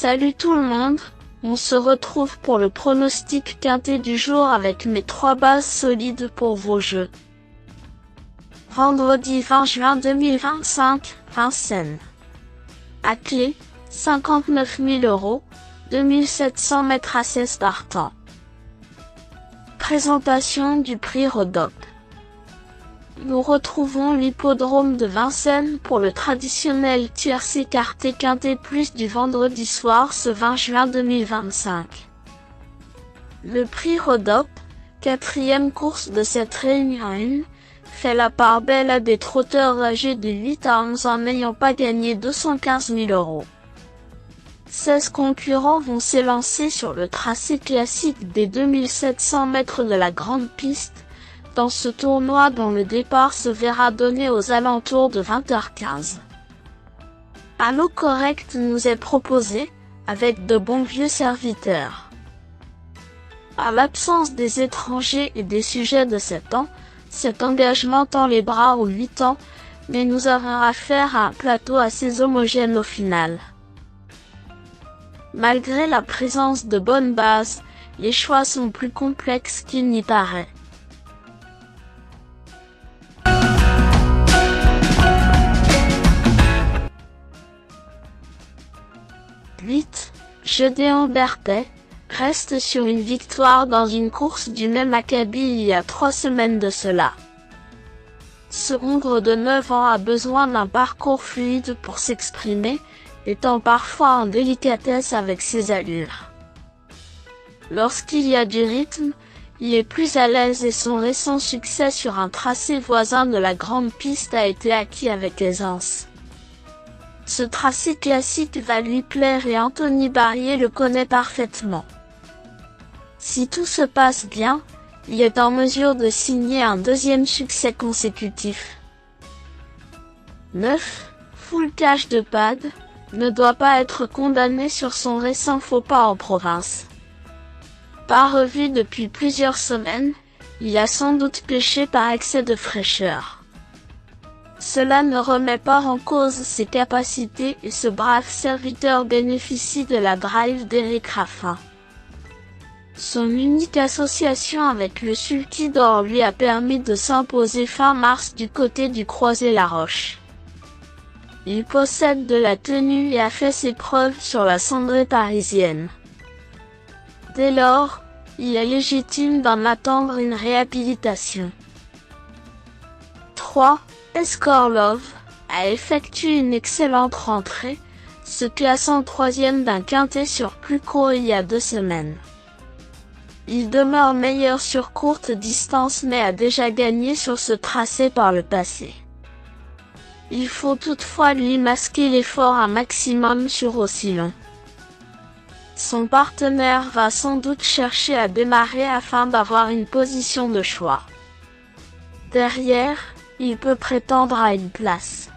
Salut tout le monde, on se retrouve pour le pronostic quintet du jour avec mes 3 bases solides pour vos jeux. Vendredi 20 juin 2025, Vincennes. À clé, 59 000 €, 2700 mètres à 16 partants. Présentation du prix Rodop. Nous retrouvons l'hippodrome de Vincennes pour le traditionnel tiercé écarté quintet plus du vendredi soir ce 20 juin 2025. Le prix Rodop, 4e course de cette réunion 1, fait la part belle à des trotteurs âgés de 8 à 11 ans n'ayant pas gagné 215 000 €. 16 concurrents vont s'élancer sur le tracé classique des 2700 mètres de la grande piste, dans ce tournoi dont le départ se verra donné aux alentours de 20h15. Un lot correct nous est proposé, avec de bons vieux serviteurs. À l'absence des étrangers et des sujets de 7 ans, cet engagement tend les bras aux 8 ans, mais nous aurons affaire à un plateau assez homogène au final. Malgré la présence de bonnes bases, les choix sont plus complexes qu'il n'y paraît. Gédéon Berthet reste sur une victoire dans une course du même acabit il y a 3 semaines de cela. Ce hongre de 9 ans a besoin d'un parcours fluide pour s'exprimer, étant parfois en délicatesse avec ses allures. Lorsqu'il y a du rythme, il est plus à l'aise et son récent succès sur un tracé voisin de la grande piste a été acquis avec aisance. Ce tracé classique va lui plaire et Anthony Barrier le connaît parfaitement. Si tout se passe bien, il est en mesure de signer un 2e succès consécutif. 9. Full Cash de Pad ne doit pas être condamné sur son récent faux pas en province. Pas revu depuis plusieurs semaines, il a sans doute péché par excès de fraîcheur. Cela ne remet pas en cause ses capacités et ce brave serviteur bénéficie de la drive d'Éric Raffin. Son unique association avec le Sulky d'Or lui a permis de s'imposer fin mars du côté du Croisé-la-Roche. Il possède de la tenue et a fait ses preuves sur la cendrée parisienne. Dès lors, il est légitime d'en attendre une réhabilitation. 3. Escorlove a effectué une excellente rentrée, se classant 3e d'un quintet sur plus court il y a 2 semaines. Il demeure meilleur sur courte distance mais a déjà gagné sur ce tracé par le passé. Il faut toutefois lui masquer l'effort un maximum sur aussi long. Son partenaire va sans doute chercher à démarrer afin d'avoir une position de choix. Derrière, il peut prétendre à une place.